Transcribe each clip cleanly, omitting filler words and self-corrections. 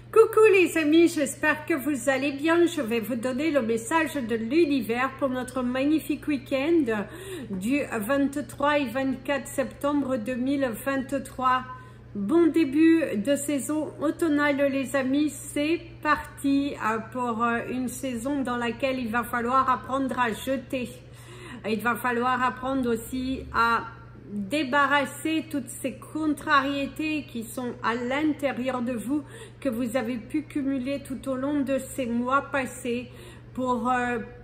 Coucou les amis, j'espère que vous allez bien. Je vais vous donner le message de l'univers pour notre magnifique week-end du 23 et 24 septembre 2023. Bon début de saison automnale les amis, c'est parti pour une saison dans laquelle il va falloir apprendre à jeter. Il va falloir apprendre aussi à débarrasser toutes ces contrariétés qui sont à l'intérieur de vous, que vous avez pu cumuler tout au long de ces mois passés. Pour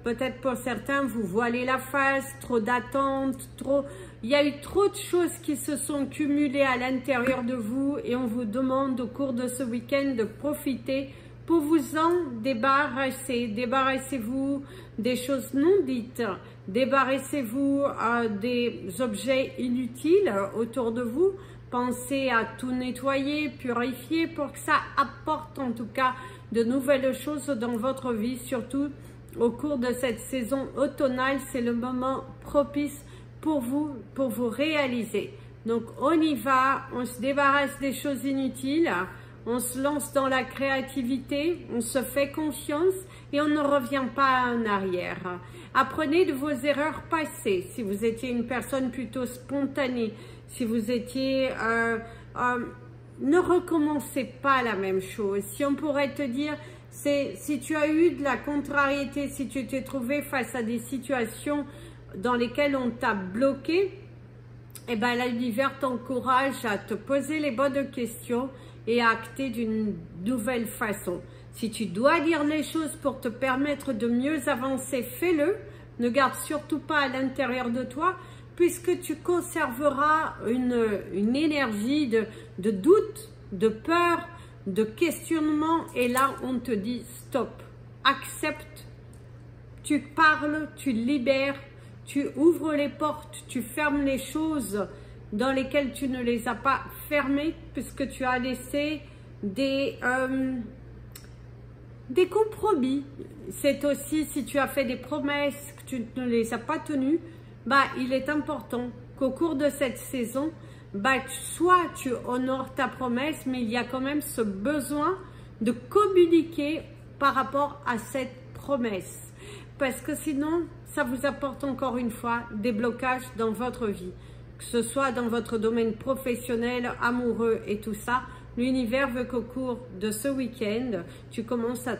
peut-être pour certains, vous voilez la face, trop d'attentes, il y a eu trop de choses qui se sont cumulées à l'intérieur de vous et on vous demande au cours de ce week-end de profiter pour vous en débarrasser. Débarrassez-vous des choses non dites, débarrassez-vous des objets inutiles autour de vous. Pensez à tout nettoyer, purifier pour que ça apporte en tout cas de nouvelles choses dans votre vie. Surtout au cours de cette saison automnale, c'est le moment propice pour vous réaliser. Donc on y va, on se débarrasse des choses inutiles. On se lance dans la créativité, on se fait confiance et on ne revient pas en arrière. Apprenez de vos erreurs passées. Si vous étiez une personne plutôt spontanée, si vous étiez... ne recommencez pas la même chose. Si on pourrait te dire, si tu as eu de la contrariété, si tu t'es trouvé face à des situations dans lesquelles on t'a bloqué, eh ben l'univers t'encourage à te poser les bonnes questions et à acter d'une nouvelle façon. Si tu dois dire les choses pour te permettre de mieux avancer, fais-le. Ne garde surtout pas à l'intérieur de toi, puisque tu conserveras une énergie de doute, de peur, de questionnement. Et là, on te dit stop, accepte. Tu parles, tu libères, tu ouvres les portes, tu fermes les choses dans lesquelles tu ne les as pas fermées, puisque tu as laissé des compromis. C'est aussi si tu as fait des promesses, que tu ne les as pas tenues, bah, il est important qu'au cours de cette saison, bah, soit tu honores ta promesse, mais il y a quand même ce besoin de communiquer par rapport à cette promesse. Parce que sinon, ça vous apporte encore une fois des blocages dans votre vie. Que ce soit dans votre domaine professionnel, amoureux et tout ça, l'univers veut qu'au cours de ce week-end, tu commences à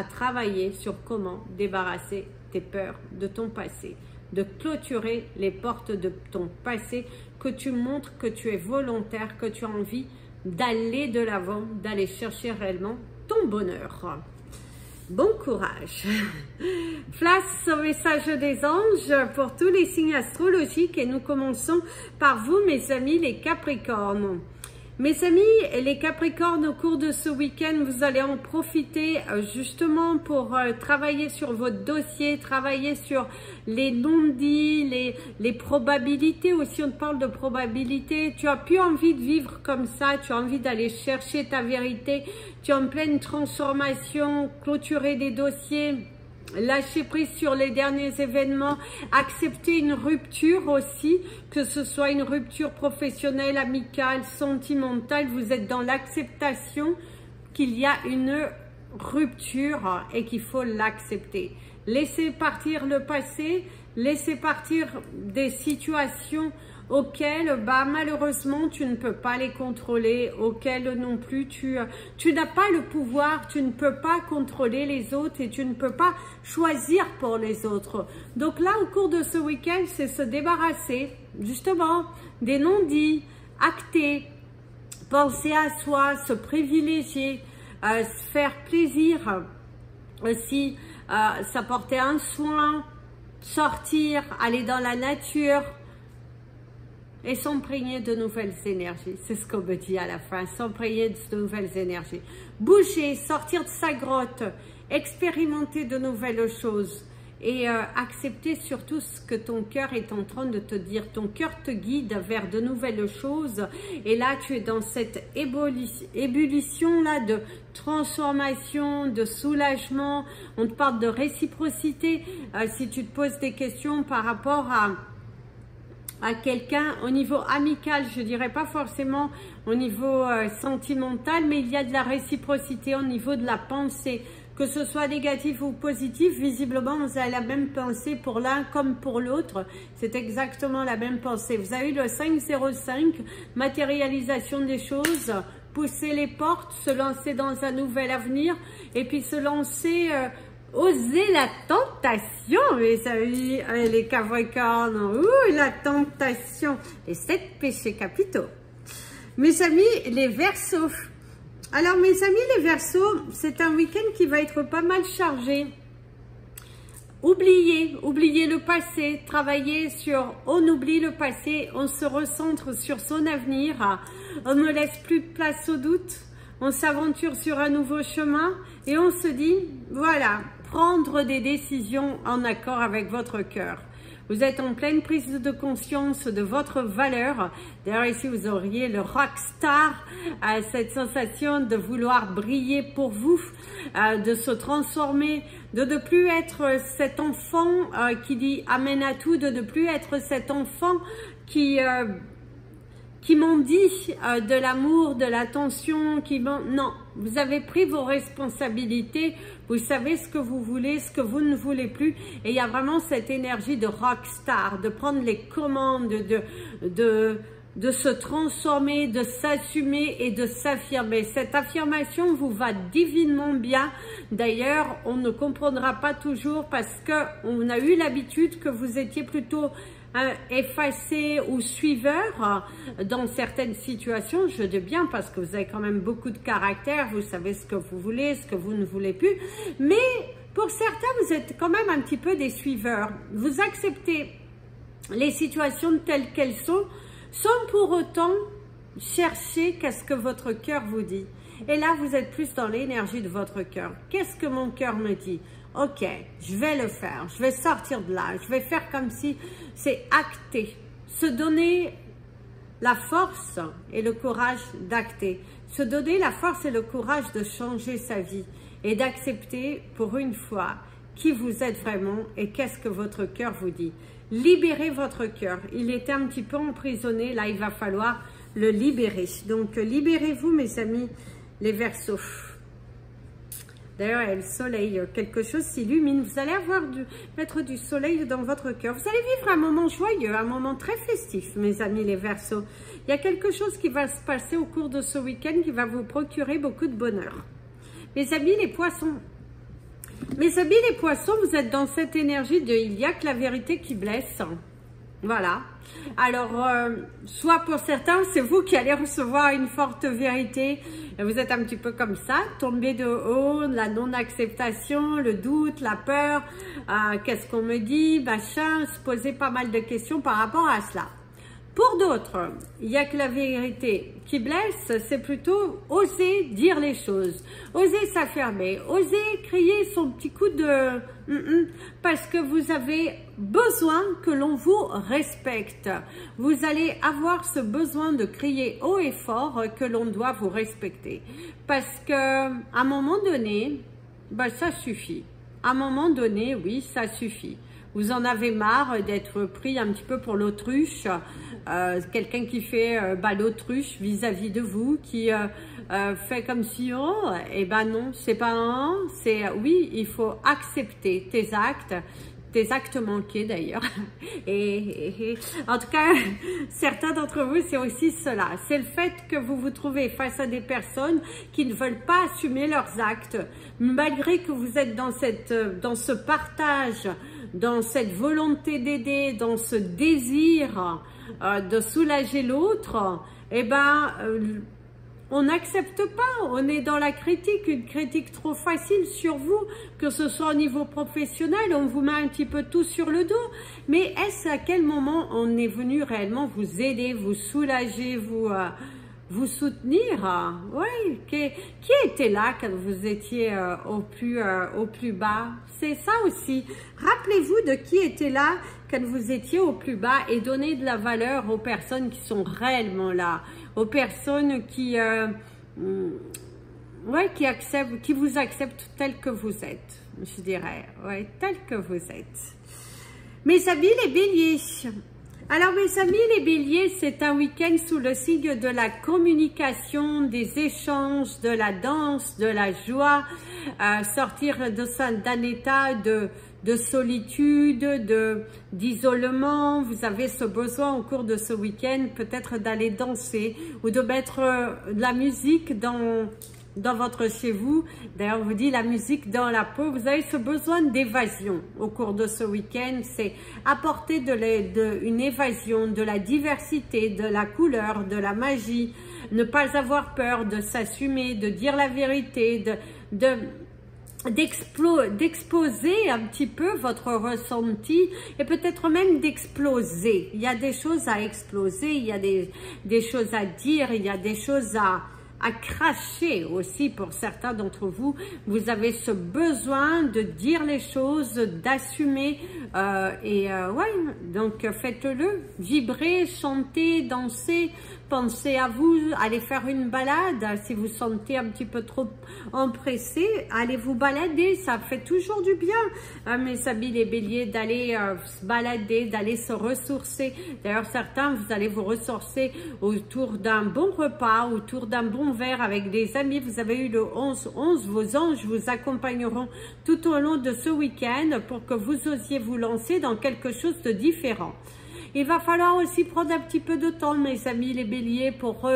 travailler sur comment débarrasser tes peurs de ton passé, de clôturer les portes de ton passé, que tu montres que tu es volontaire, que tu as envie d'aller de l'avant, d'aller chercher réellement ton bonheur. Bon courage. Place au message des anges pour tous les signes astrologiques et nous commençons par vous mes amis les Capricornes. Mes amis, les Capricornes, au cours de ce week-end, vous allez en profiter justement pour travailler sur votre dossier, travailler sur les non-dits, les probabilités. Aussi, on te parle de probabilités. Tu as plus envie de vivre comme ça, tu as envie d'aller chercher ta vérité. Tu es en pleine transformation, clôturer des dossiers, lâcher prise sur les derniers événements, accepter une rupture aussi, que ce soit une rupture professionnelle, amicale, sentimentale, vous êtes dans l'acceptation qu'il y a une rupture et qu'il faut l'accepter. Laissez partir le passé, laissez partir des situations auxquelles malheureusement tu ne peux pas les contrôler, auxquelles non plus tu n'as pas le pouvoir, tu ne peux pas contrôler les autres et tu ne peux pas choisir pour les autres. Donc là au cours de ce week-end, c'est se débarrasser justement des non-dits, acter, penser à soi, se privilégier, se faire plaisir aussi, s'apporter un soin, sortir, aller dans la nature et s'imprégner de nouvelles énergies. C'est ce qu'on me dit à la fin, s'imprégner de nouvelles énergies. Bouger, sortir de sa grotte, expérimenter de nouvelles choses et accepter surtout ce que ton cœur est en train de te dire. Ton cœur te guide vers de nouvelles choses et là tu es dans cette ébullition là de transformation, de soulagement. On te parle de réciprocité. Si tu te poses des questions par rapport à quelqu'un au niveau amical, je dirais pas forcément au niveau sentimental, mais il y a de la réciprocité au niveau de la pensée. Que ce soit négatif ou positif, visiblement, vous avez la même pensée pour l'un comme pour l'autre. C'est exactement la même pensée. Vous avez le 505, matérialisation des choses, pousser les portes, se lancer dans un nouvel avenir et puis se lancer, oser la tentation, mes amis, les Capricornes. Ouh, la tentation, les 7 péchés capitaux. Mes amis, les Verseaux. Alors mes amis les Verseaux, c'est un week-end qui va être pas mal chargé. Oubliez le passé, travaillez sur, on oublie le passé, on se recentre sur son avenir, on ne laisse plus de place au doute, on s'aventure sur un nouveau chemin et on se dit, voilà, prendre des décisions en accord avec votre cœur. Vous êtes en pleine prise de conscience de votre valeur. D'ailleurs, ici, vous auriez le rockstar, cette sensation de vouloir briller pour vous, de se transformer, de ne plus être cet enfant qui dit amen à tout, de ne plus être cet enfant qui m'ont dit de l'amour, de l'attention, non, vous avez pris vos responsabilités, vous savez ce que vous voulez, ce que vous ne voulez plus, et il y a vraiment cette énergie de rockstar, de prendre les commandes, de se transformer, de s'assumer et de s'affirmer. Cette affirmation vous va divinement bien. D'ailleurs, on ne comprendra pas toujours parce qu'on a eu l'habitude que vous étiez plutôt effacé ou suiveur dans certaines situations. Je dis bien parce que vous avez quand même beaucoup de caractère, vous savez ce que vous voulez, ce que vous ne voulez plus, mais pour certains vous êtes quand même un petit peu des suiveurs. Vous acceptez les situations telles qu'elles sont sans pour autant chercher qu'est-ce que votre cœur vous dit. Et là vous êtes plus dans l'énergie de votre cœur. Qu'est-ce que mon cœur me dit? Ok, je vais le faire, je vais sortir de là, je vais faire comme si c'est acté. Se donner la force et le courage d'acter. Se donner la force et le courage de changer sa vie et d'accepter pour une fois qui vous êtes vraiment et qu'est-ce que votre cœur vous dit. Libérez votre cœur. Il était un petit peu emprisonné, là il va falloir le libérer. Donc libérez-vous mes amis les Verseaux. D'ailleurs, il y a le soleil, quelque chose s'illumine. Vous allez mettre du soleil dans votre cœur. Vous allez vivre un moment joyeux, un moment très festif, mes amis les Verseaux. Il y a quelque chose qui va se passer au cours de ce week-end qui va vous procurer beaucoup de bonheur. Mes amis les Poissons. Mes amis les Poissons, vous êtes dans cette énergie de « il n'y a que la vérité qui blesse ». Voilà. Alors, soit pour certains, c'est vous qui allez recevoir une forte vérité. Vous êtes un petit peu comme ça, tombé de haut, la non-acceptation, le doute, la peur. Qu'est-ce qu'on me dit, machin, se poser pas mal de questions par rapport à cela. Pour d'autres, il n'y a que la vérité qui blesse, c'est plutôt oser dire les choses, oser s'affirmer, oser crier son petit coup de parce que vous avez besoin que l'on vous respecte. Vous allez avoir ce besoin de crier haut et fort que l'on doit vous respecter. Parce que à un moment donné, ben, ça suffit. À un moment donné, oui, ça suffit. Vous en avez marre d'être pris un petit peu pour l'autruche, quelqu'un qui fait l'autruche vis-à-vis de vous, qui fait comme si, oh, eh ben non, c'est pas un, c'est oui, il faut accepter tes actes manqués d'ailleurs. Et en tout cas, certains d'entre vous, c'est aussi cela. C'est le fait que vous vous trouvez face à des personnes qui ne veulent pas assumer leurs actes, malgré que vous êtes dans ce partage, dans cette volonté d'aider, dans ce désir de soulager l'autre. Eh ben, on n'accepte pas, on est dans la critique, une critique trop facile sur vous, que ce soit au niveau professionnel, on vous met un petit peu tout sur le dos, mais est-ce à quel moment on est venu réellement vous aider, vous soulager, vous soutenir? Oui, qui était là quand vous étiez au plus bas? C'est ça aussi. Rappelez-vous de qui était là quand vous étiez au plus bas et donnez de la valeur aux personnes qui sont réellement là, aux personnes qui vous acceptent tel que vous êtes, je dirais, tel que vous êtes. Mes amis les Béliers, Alors mes amis les béliers, c'est un week-end sous le signe de la communication, des échanges, de la danse, de la joie, sortir d'un état de solitude, d'isolement. Vous avez ce besoin au cours de ce week-end peut-être d'aller danser ou de mettre de la musique dans votre chez vous. D'ailleurs, on vous dit la musique dans la peau. Vous avez ce besoin d'évasion au cours de ce week-end. C'est apporter une évasion, de la diversité, de la couleur, de la magie. Ne pas avoir peur de s'assumer, de dire la vérité, d'exposer un petit peu votre ressenti et peut-être même d'exploser. Il y a des choses à exploser, il y a des choses à dire, il y a des choses à cracher aussi pour certains d'entre vous. Vous avez ce besoin de dire les choses, d'assumer ouais, donc faites-le, vibrez, chantez, dansez, pensez à vous, allez faire une balade. Si vous sentez un petit peu trop empressé, allez vous balader, ça fait toujours du bien, mes amis les béliers, d'aller se balader, d'aller se ressourcer. D'ailleurs, certains, vous allez vous ressourcer autour d'un bon repas, autour d'un bon verre avec des amis. Vous avez eu le 11-11, vos anges vous accompagneront tout au long de ce week-end pour que vous osiez vous lancer dans quelque chose de différent. Il va falloir aussi prendre un petit peu de temps, mes amis les béliers, pour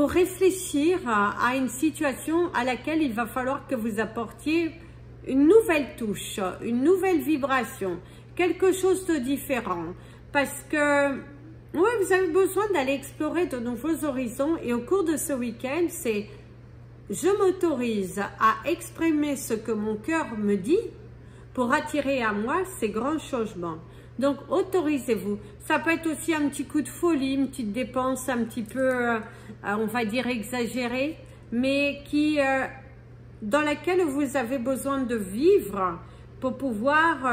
réfléchir à une situation à laquelle il va falloir que vous apportiez une nouvelle touche, une nouvelle vibration, quelque chose de différent. Parce que oui, vous avez besoin d'aller explorer de nouveaux horizons et au cours de ce week-end, c'est je m'autorise à exprimer ce que mon cœur me dit pour attirer à moi ces grands changements. Donc, autorisez-vous. Ça peut être aussi un petit coup de folie, une petite dépense un petit peu, on va dire, exagérée, mais dans laquelle vous avez besoin de vivre pour pouvoir...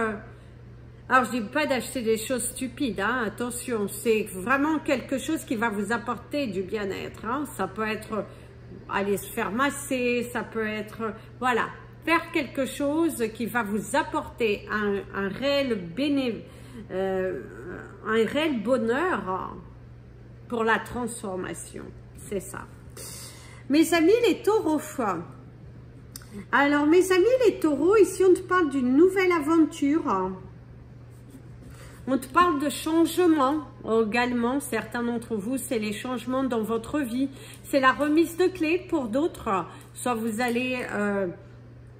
alors, je ne dis pas d'acheter des choses stupides, hein, attention, c'est vraiment quelque chose qui va vous apporter du bien-être. Hein. Ça peut être aller se faire masser, ça peut être... voilà, faire quelque chose qui va vous apporter un réel un réel bonheur pour la transformation, c'est ça. Mes amis les taureaux, alors mes amis les taureaux, ici on te parle d'une nouvelle aventure, on te parle de changement également. Certains d'entre vous, c'est les changements dans votre vie, c'est la remise de clés. Pour d'autres, soit vous allez...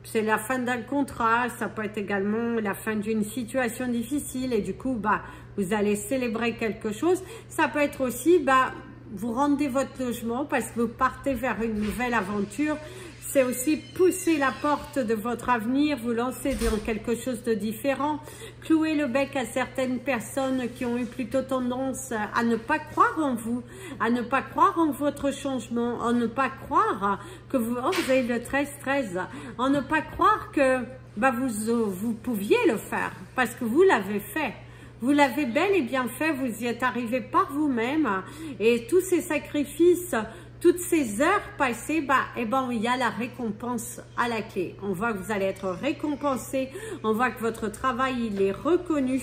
c'est la fin d'un contrat, ça peut être également la fin d'une situation difficile et du coup, bah, vous allez célébrer quelque chose. Ça peut être aussi, bah, vous rendez votre logement parce que vous partez vers une nouvelle aventure. C'est aussi pousser la porte de votre avenir, vous lancer dans quelque chose de différent, clouer le bec à certaines personnes qui ont eu plutôt tendance à ne pas croire en vous, à ne pas croire en votre changement, à ne pas croire que vous... oh, vous avez le 13-13, à ne pas croire que bah, vous pouviez le faire, parce que vous l'avez fait. Vous l'avez bel et bien fait, vous y êtes arrivé par vous-même, et tous ces sacrifices... toutes ces heures passées, bah, eh ben, il y a la récompense à la clé. On voit que vous allez être récompensé, on voit que votre travail il est reconnu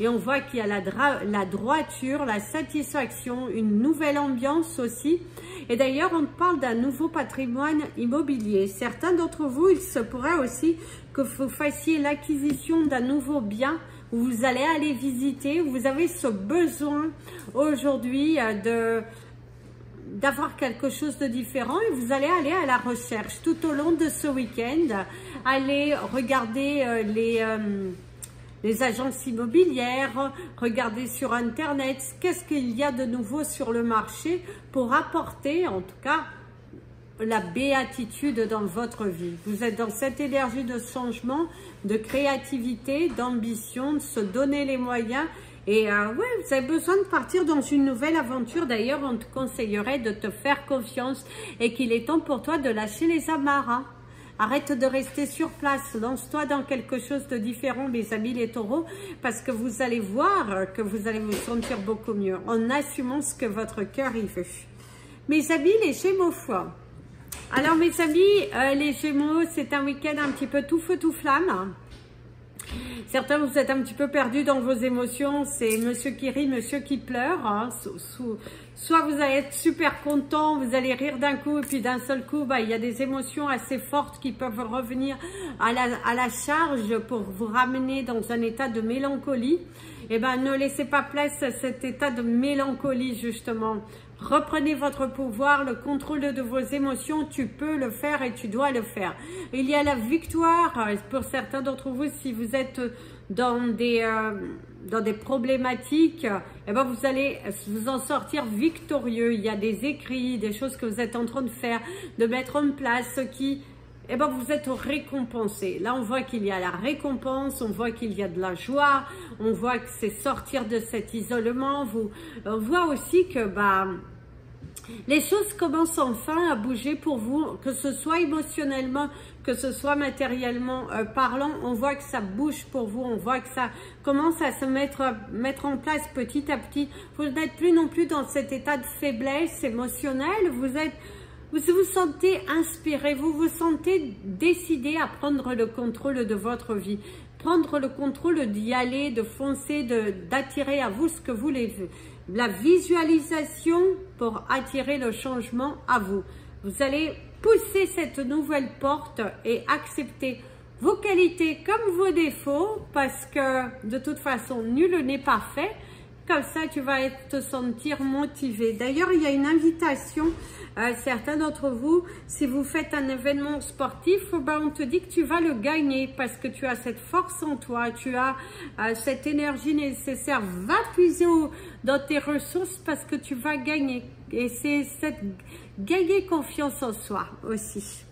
et on voit qu'il y a la droiture, la satisfaction, une nouvelle ambiance aussi. Et d'ailleurs, on parle d'un nouveau patrimoine immobilier. Certains d'entre vous, il se pourrait aussi que vous fassiez l'acquisition d'un nouveau bien où vous allez aller visiter, où vous avez ce besoin aujourd'hui d'avoir quelque chose de différent et vous allez aller à la recherche tout au long de ce week-end. Allez regarder les agences immobilières, regarder sur Internet qu'est-ce qu'il y a de nouveau sur le marché pour apporter en tout cas la béatitude dans votre vie. Vous êtes dans cette énergie de changement, de créativité, d'ambition, de se donner les moyens. Et ouais, vous avez besoin de partir dans une nouvelle aventure. D'ailleurs, on te conseillerait de te faire confiance et qu'il est temps pour toi de lâcher les amarres. Hein. Arrête de rester sur place. Lance-toi dans quelque chose de différent, mes amis les taureaux, parce que vous allez voir que vous allez vous sentir beaucoup mieux en assumant ce que votre cœur y veut. Mes amis les gémeaux. Alors, mes amis les gémeaux, c'est un week-end un petit peu tout feu, tout flamme. Certains, vous êtes un petit peu perdus dans vos émotions. C'est monsieur qui rit, monsieur qui pleure. Hein. Soit vous allez être super content, vous allez rire d'un coup, et puis d'un seul coup, il y a des émotions assez fortes qui peuvent revenir à la charge pour vous ramener dans un état de mélancolie. Eh bien, ne laissez pas place à cet état de mélancolie, justement. Reprenez votre pouvoir, le contrôle de vos émotions, tu peux le faire et tu dois le faire. Il y a la victoire, pour certains d'entre vous, si vous êtes dans des problématiques, eh ben vous allez vous en sortir victorieux. Il y a des écrits, des choses que vous êtes en train de faire, de mettre en place, qui... Eh ben vous êtes récompensé. Là, on voit qu'il y a la récompense, on voit qu'il y a de la joie, on voit que c'est sortir de cet isolement. On voit aussi que les choses commencent enfin à bouger pour vous, que ce soit émotionnellement, que ce soit matériellement parlant. On voit que ça bouge pour vous, on voit que ça commence à se mettre en place petit à petit. Vous n'êtes plus non plus dans cet état de faiblesse émotionnelle, vous vous sentez inspiré, vous vous sentez décidé à prendre le contrôle de votre vie. Prendre le contrôle d'y aller, de foncer, d'attirer à vous ce que vous voulez. La visualisation pour attirer le changement à vous. Vous allez pousser cette nouvelle porte et accepter vos qualités comme vos défauts, parce que de toute façon, nul n'est parfait. Comme ça, tu vas te sentir motivé. D'ailleurs, il y a une invitation. Certains d'entre vous, si vous faites un événement sportif, on te dit que tu vas le gagner parce que tu as cette force en toi, tu as cette énergie nécessaire. Va puiser dans tes ressources parce que tu vas gagner. Et c'est gagner confiance en soi aussi.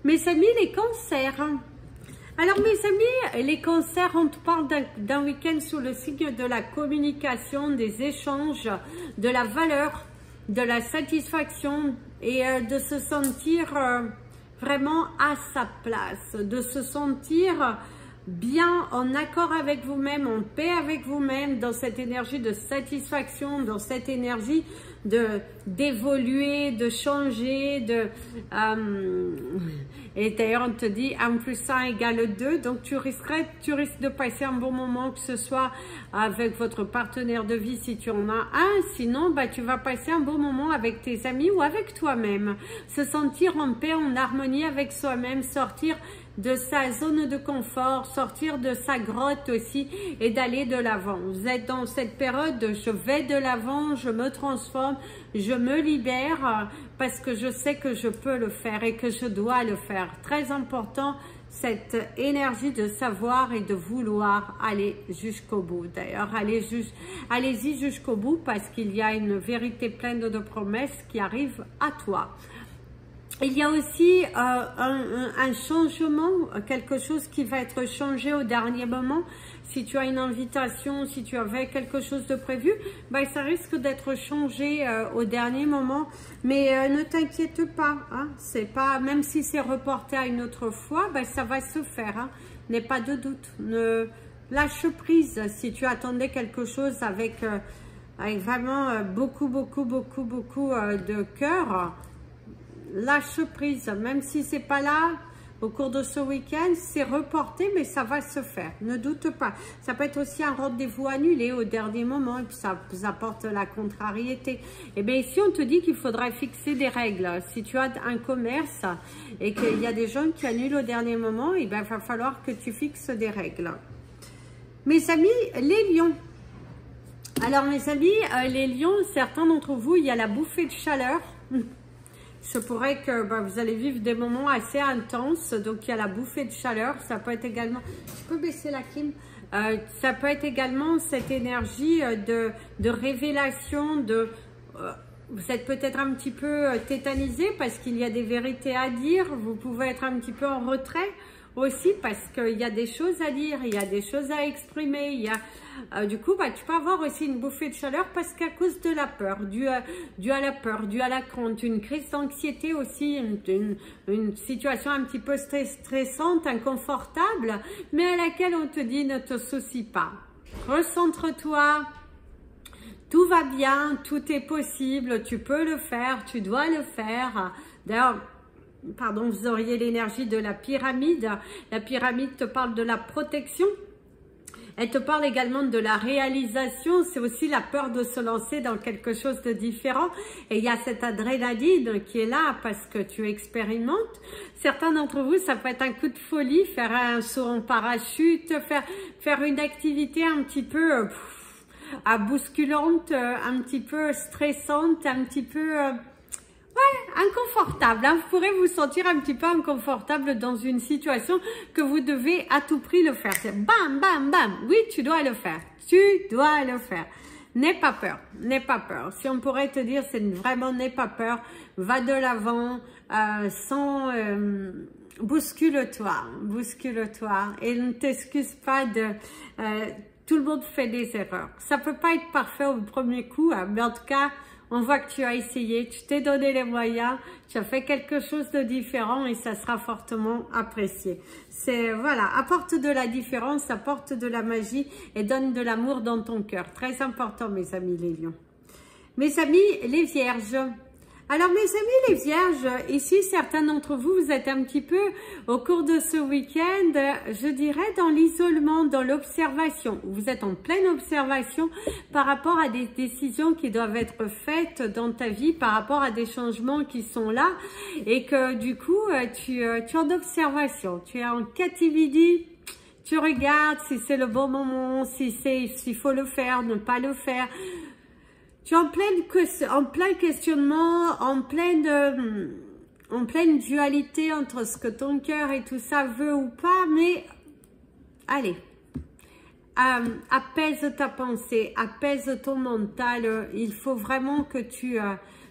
Mes amis, les cancers. Alors mes amis, les cancers, on te parle d'un week-end sous le signe de la communication, des échanges, de la valeur, de la satisfaction et de se sentir vraiment à sa place, de se sentir bien en accord avec vous-même, en paix avec vous-même, dans cette énergie de satisfaction, dans cette énergie d'évoluer, de changer, et d'ailleurs on te dit 1 + 1 = 2, donc tu risques de passer un bon moment, que ce soit avec votre partenaire de vie si tu en as un, sinon tu vas passer un bon moment avec tes amis ou avec toi-même, se sentir en paix, en harmonie avec soi-même, sortir de sa zone de confort, sortir de sa grotte aussi et d'aller de l'avant. Vous êtes dans cette période de je vais de l'avant, je me transforme, je me libère parce que je sais que je peux le faire et que je dois le faire. Très important, cette énergie de savoir et de vouloir aller jusqu'au bout. D'ailleurs, allez-y jusqu'au bout parce qu'il y a une vérité pleine de promesses qui arrive à toi. Il y a aussi un changement, quelque chose qui va être changé au dernier moment. Si tu as une invitation, si tu avais quelque chose de prévu, ça risque d'être changé au dernier moment. Mais ne t'inquiète pas, hein, c'est pas, même si c'est reporté à une autre fois, ça va se faire. Hein, n'aie pas de doute. Ne lâche prise si tu attendais quelque chose avec vraiment beaucoup de cœur. Lâche prise, même si c'est pas là au cours de ce week-end, c'est reporté, mais ça va se faire, ne doute pas. Ça peut être aussi un rendez-vous annulé au dernier moment, et puis ça vous apporte la contrariété. Et bien ici, on te dit qu'il faudra fixer des règles. Si tu as un commerce et qu'il y a des gens qui annulent au dernier moment, et il va falloir que tu fixes des règles. Mes amis, les lions. Alors mes amis, les lions, certains d'entre vous, il y a la bouffée de chaleur. Se pourrait que vous allez vivre des moments assez intenses, donc il y a la bouffée de chaleur, ça peut être également, je peux baisser la clim, ça peut être également cette énergie de révélation, vous êtes peut-être un petit peu tétanisé parce qu'il y a des vérités à dire, vous pouvez être un petit peu en retrait aussi parce qu'il y a des choses à dire, il y a des choses à exprimer, il y a, du coup tu peux avoir aussi une bouffée de chaleur parce qu'à cause de la peur, dû à la peur, dû à la crainte, une crise d'anxiété aussi, une situation un petit peu stressante, inconfortable, mais à laquelle on te dit ne te soucie pas, recentre-toi. Tout va bien, tout est possible, tu peux le faire, tu dois le faire. D'ailleurs, vous auriez l'énergie de la pyramide. La pyramide te parle de la protection. Elle te parle également de la réalisation, c'est aussi la peur de se lancer dans quelque chose de différent. Et il y a cette adrénaline qui est là parce que tu expérimentes. Certains d'entre vous, ça peut être un coup de folie, faire un saut en parachute, faire une activité un petit peu bousculante, un petit peu stressante, un petit peu... ouais, inconfortable, hein. Vous pourrez vous sentir un petit peu inconfortable dans une situation que vous devez à tout prix le faire. C'est bam, bam, bam. Oui, tu dois le faire. Tu dois le faire. N'aie pas peur. N'aie pas peur. Si on pourrait te dire, c'est vraiment n'aie pas peur. Va de l'avant, sans... bouscule-toi. Bouscule-toi. Et ne t'excuse pas de... tout le monde fait des erreurs. Ça peut pas être parfait au premier coup, hein, mais en tout cas... On voit que tu as essayé, tu t'es donné les moyens, tu as fait quelque chose de différent et ça sera fortement apprécié. C'est, voilà, apporte de la différence, apporte de la magie et donne de l'amour dans ton cœur. Très important, mes amis les lions. Mes amis les vierges. Alors, mes amis les vierges, ici, certains d'entre vous, vous êtes un petit peu, au cours de ce week-end, je dirais, dans l'isolement, dans l'observation. Vous êtes en pleine observation par rapport à des décisions qui doivent être faites dans ta vie, par rapport à des changements qui sont là, et que, du coup, tu es en observation, tu es en captivité. Tu regardes si c'est le bon moment, s'il faut le faire, ne pas le faire. Tu es en plein questionnement, en pleine dualité entre ce que ton cœur et tout ça veut ou pas, mais allez, apaise ta pensée, apaise ton mental. Il faut vraiment que tu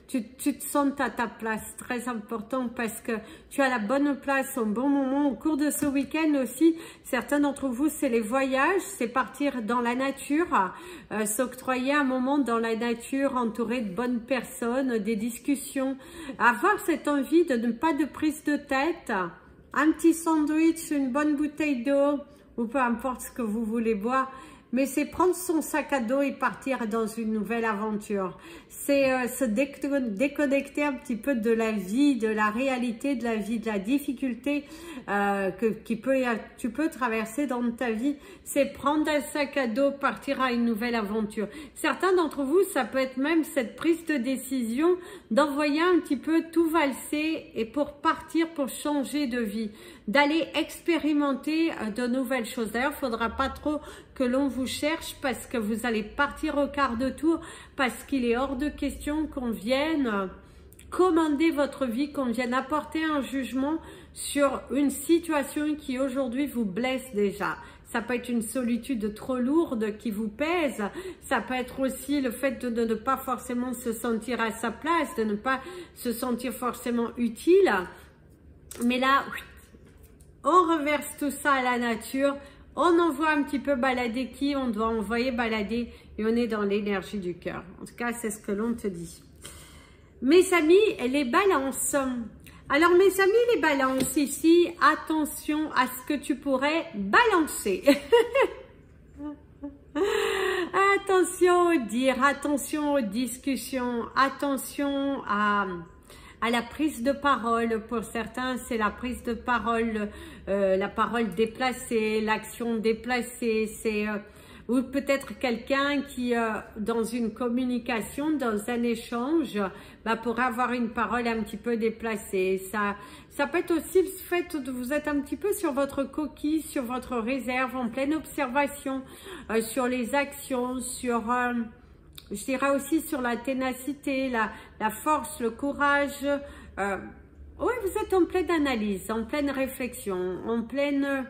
te sentes à ta place, très important, parce que tu as la bonne place au bon moment. Au cours de ce week-end aussi, certains d'entre vous, c'est les voyages, c'est partir dans la nature, s'octroyer un moment dans la nature, entouré de bonnes personnes, des discussions, avoir cette envie de ne pas de prise de tête, un petit sandwich, une bonne bouteille d'eau, ou peu importe ce que vous voulez boire. Mais c'est prendre son sac à dos et partir dans une nouvelle aventure. C'est se déconnecter un petit peu de la vie, de la réalité, de la vie, de la difficulté tu peux traverser dans ta vie. C'est prendre un sac à dos, partir à une nouvelle aventure. Certains d'entre vous, ça peut être même cette prise de décision d'envoyer un petit peu tout valser et pour partir, pour changer de vie, d'aller expérimenter de nouvelles choses. D'ailleurs, il ne faudra pas trop que l'on vous cherche parce que vous allez partir au quart de tour, parce qu'il est hors de question qu'on vienne commander votre vie, qu'on vienne apporter un jugement sur une situation qui aujourd'hui vous blesse déjà. Ça peut être une solitude trop lourde qui vous pèse. Ça peut être aussi le fait de ne pas forcément se sentir à sa place, de ne pas se sentir forcément utile. Mais là, on reverse tout ça à la nature. On envoie un petit peu balader qui on doit envoyer balader et on est dans l'énergie du cœur. En tout cas, c'est ce que l'on te dit. Mes amis, les balances. Alors, mes amis, les balances, ici, attention à ce que tu pourrais balancer. Attention aux dires, attention aux discussions, attention à la prise de parole. Pour certains, c'est la prise de parole, la parole déplacée, l'action déplacée, c'est... ou peut-être quelqu'un qui, dans une communication, dans un échange, pourrait avoir une parole un petit peu déplacée. Ça peut être aussi le fait que vous êtes un petit peu sur votre coquille, sur votre réserve, en pleine observation, sur les actions, sur... je dirais aussi sur la ténacité, la force, le courage. Oui, vous êtes en pleine analyse, en pleine réflexion, en pleine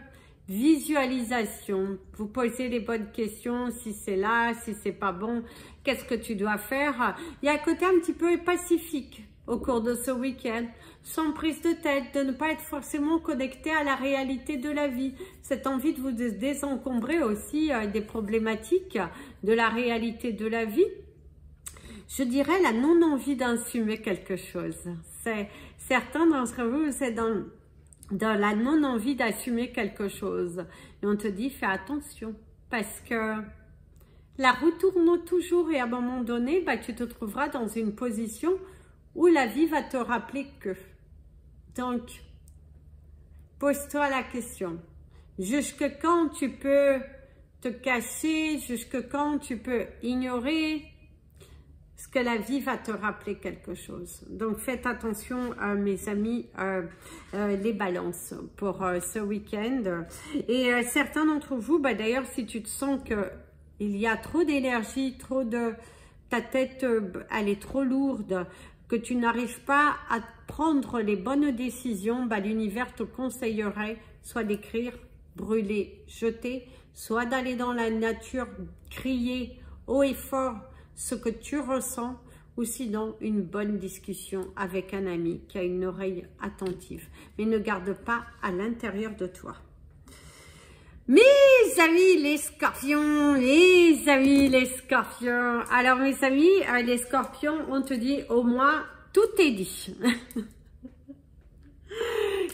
visualisation. Vous posez les bonnes questions, si c'est là, si c'est pas bon, qu'est-ce que tu dois faire. Il y a un côté un petit peu pacifique au cours de ce week-end, sans prise de tête, de ne pas être forcément connecté à la réalité de la vie. Cette envie de vous désencombrer aussi des problématiques de la réalité de la vie. Je dirais la non-envie d'assumer quelque chose. Certains d'entre vous, c'est dans la non-envie d'assumer quelque chose. Et on te dit, fais attention, parce que la roue tourne toujours et à un moment donné, tu te trouveras dans une position où la vie va te rappeler que. Donc, pose-toi la question. Jusque quand tu peux te cacher, jusque quand tu peux ignorer ce que la vie va te rappeler quelque chose. Donc faites attention, mes amis, les balances pour ce week-end. Et certains d'entre vous, bah, d'ailleurs, si tu te sens qu'il y a trop d'énergie, ta tête, elle est trop lourde, que tu n'arrives pas à prendre les bonnes décisions, bah, l'univers te conseillerait soit d'écrire, brûler, jeter, soit d'aller dans la nature, crier haut et fort ce que tu ressens, ou sinon une bonne discussion avec un ami qui a une oreille attentive. Mais ne garde pas à l'intérieur de toi. Mes amis les scorpions, alors mes amis, les scorpions, on te dit au moins tout est dit.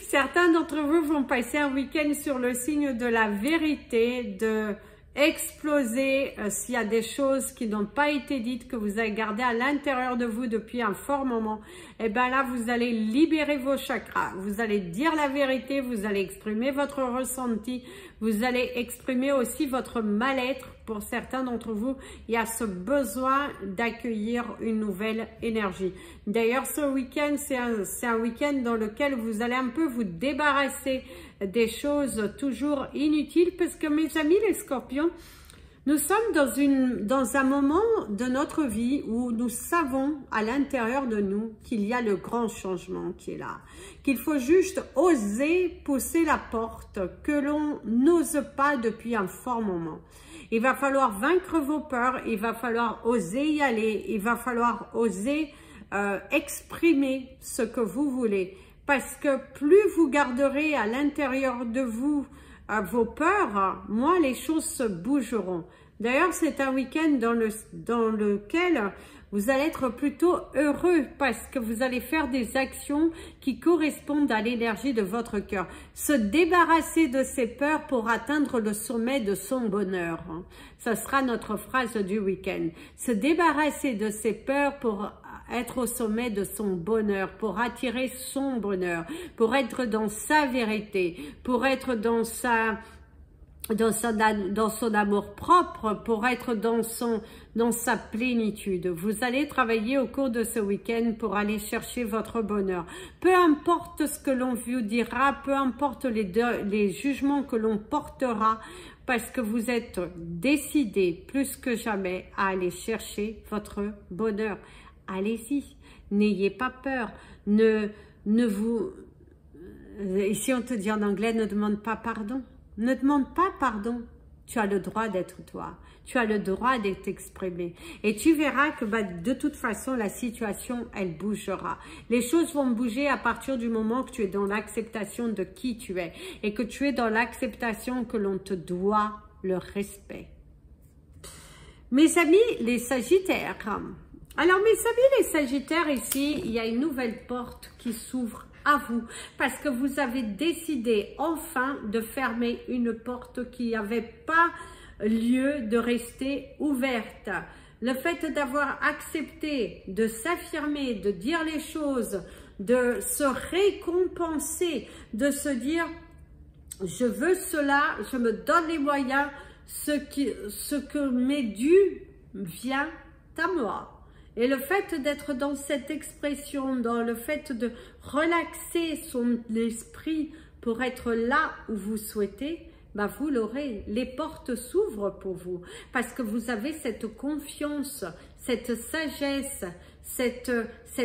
Certains d'entre vous vont passer un week-end sur le signe de la vérité, de exploser s'il y a des choses qui n'ont pas été dites, que vous avez gardées à l'intérieur de vous depuis un fort moment. Et bien là, vous allez libérer vos chakras, vous allez dire la vérité, vous allez exprimer votre ressenti, vous allez exprimer aussi votre mal-être. Pour certains d'entre vous, il y a ce besoin d'accueillir une nouvelle énergie. D'ailleurs, ce week-end, c'est un week-end dans lequel vous allez un peu vous débarrasser des choses toujours inutiles, parce que mes amis les scorpions, nous sommes dans un moment de notre vie où nous savons à l'intérieur de nous qu'il y a le grand changement qui est là, qu'il faut juste oser pousser la porte que l'on n'ose pas depuis un fort moment. Il va falloir vaincre vos peurs, il va falloir oser y aller, il va falloir oser exprimer ce que vous voulez. Parce que plus vous garderez à l'intérieur de vous vos peurs, moins les choses se bougeront. D'ailleurs, c'est un week-end dans lequel vous allez être plutôt heureux parce que vous allez faire des actions qui correspondent à l'énergie de votre cœur. Se débarrasser de ses peurs pour atteindre le sommet de son bonheur. Ce sera notre phrase du week-end. Se débarrasser de ses peurs pour être au sommet de son bonheur, pour attirer son bonheur, pour être dans sa vérité, pour être dans son amour propre, pour être dans sa plénitude. Vous allez travailler au cours de ce week-end pour aller chercher votre bonheur. Peu importe ce que l'on vous dira, peu importe les jugements que l'on portera, parce que vous êtes décidé plus que jamais à aller chercher votre bonheur. Allez-y, n'ayez pas peur, ici on te dit en anglais, ne demande pas pardon. Ne demande pas pardon, tu as le droit d'être toi, tu as le droit d'être exprimé. Et tu verras que de toute façon, la situation, elle bougera. Les choses vont bouger à partir du moment que tu es dans l'acceptation de qui tu es et que tu es dans l'acceptation que l'on te doit le respect. Mes amis, les Sagittaires. Alors mes amis les Sagittaires, ici, il y a une nouvelle porte qui s'ouvre à vous parce que vous avez décidé enfin de fermer une porte qui n'avait pas lieu de rester ouverte. Le fait d'avoir accepté de s'affirmer, de dire les choses, de se récompenser, de se dire je veux cela, je me donne les moyens, ce que m'est dû vient à moi. Et le fait d'être dans cette expression, dans le fait de relaxer son esprit pour être là où vous souhaitez, vous l'aurez. Les portes s'ouvrent pour vous parce que vous avez cette confiance, cette sagesse, cette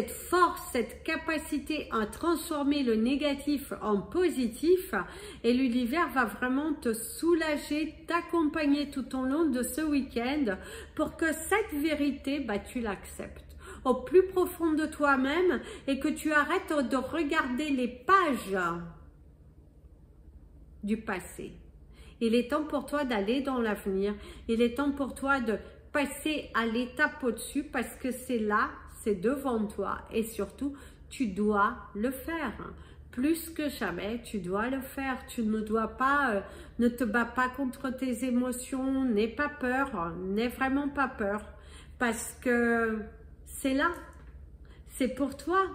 force, cette capacité à transformer le négatif en positif, et l'univers va vraiment te soulager, t'accompagner tout au long de ce week-end pour que cette vérité, tu l'acceptes au plus profond de toi-même et que tu arrêtes de regarder les pages du passé. Il est temps pour toi d'aller dans l'avenir, il est temps pour toi de passer à l'étape au-dessus parce que c'est là, c'est devant toi et surtout, tu dois le faire. Plus que jamais, tu dois le faire. Tu ne dois pas, ne te bats pas contre tes émotions, n'aie pas peur, n'aie vraiment pas peur parce que c'est là, c'est pour toi,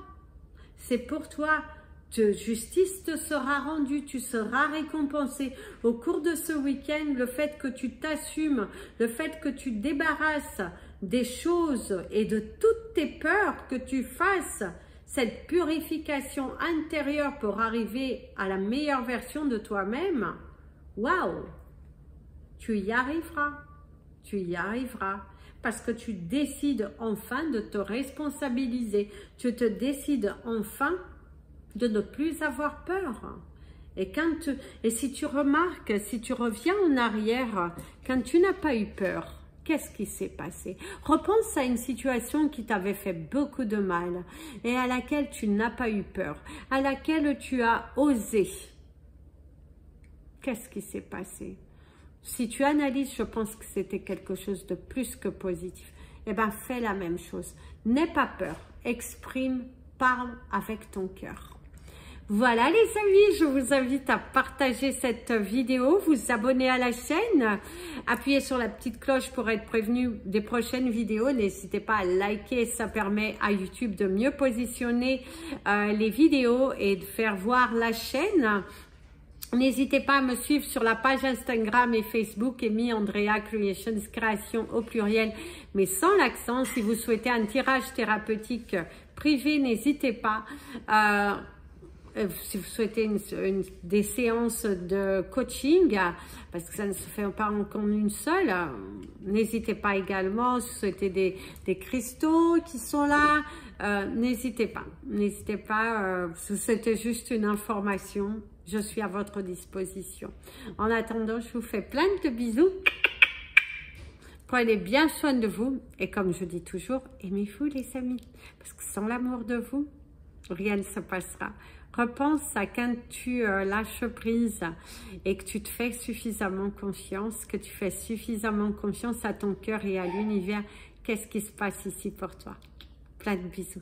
justice te sera rendue, tu seras récompensé. Au cours de ce week-end, le fait que tu t'assumes, le fait que tu débarrasses des choses et de toutes tes peurs, que tu fasses cette purification intérieure pour arriver à la meilleure version de toi-même, waouh, tu y arriveras, tu y arriveras. Parce que tu décides enfin de te responsabiliser, tu te décides enfin de ne plus avoir peur. Et si tu remarques, si tu reviens en arrière, quand tu n'as pas eu peur, qu'est-ce qui s'est passé? Repense à une situation qui t'avait fait beaucoup de mal et à laquelle tu n'as pas eu peur, à laquelle tu as osé. Qu'est-ce qui s'est passé? Si tu analyses, je pense que c'était quelque chose de plus que positif. Eh bien, fais la même chose. N'aie pas peur. Exprime, parle avec ton cœur. Voilà les amis, je vous invite à partager cette vidéo, vous abonner à la chaîne, appuyez sur la petite cloche pour être prévenu des prochaines vidéos. N'hésitez pas à liker, ça permet à YouTube de mieux positionner les vidéos et de faire voir la chaîne. N'hésitez pas à me suivre sur la page Instagram et Facebook Amy Andrea Creations, création au pluriel, mais sans l'accent. Si vous souhaitez un tirage thérapeutique privé, n'hésitez pas. Si vous souhaitez des séances de coaching, parce que ça ne se fait pas en une seule, n'hésitez pas également. Si vous souhaitez des cristaux qui sont là, n'hésitez pas. N'hésitez pas, si vous souhaitez juste une information, je suis à votre disposition. En attendant, je vous fais plein de bisous. Prenez bien soin de vous. Et comme je dis toujours, aimez-vous les amis. Parce que sans l'amour de vous, rien ne se passera. Repense à quand tu lâches prise et que tu te fais suffisamment confiance, que tu fais suffisamment confiance à ton cœur et à l'univers. Qu'est-ce qui se passe ici pour toi? Plein de bisous.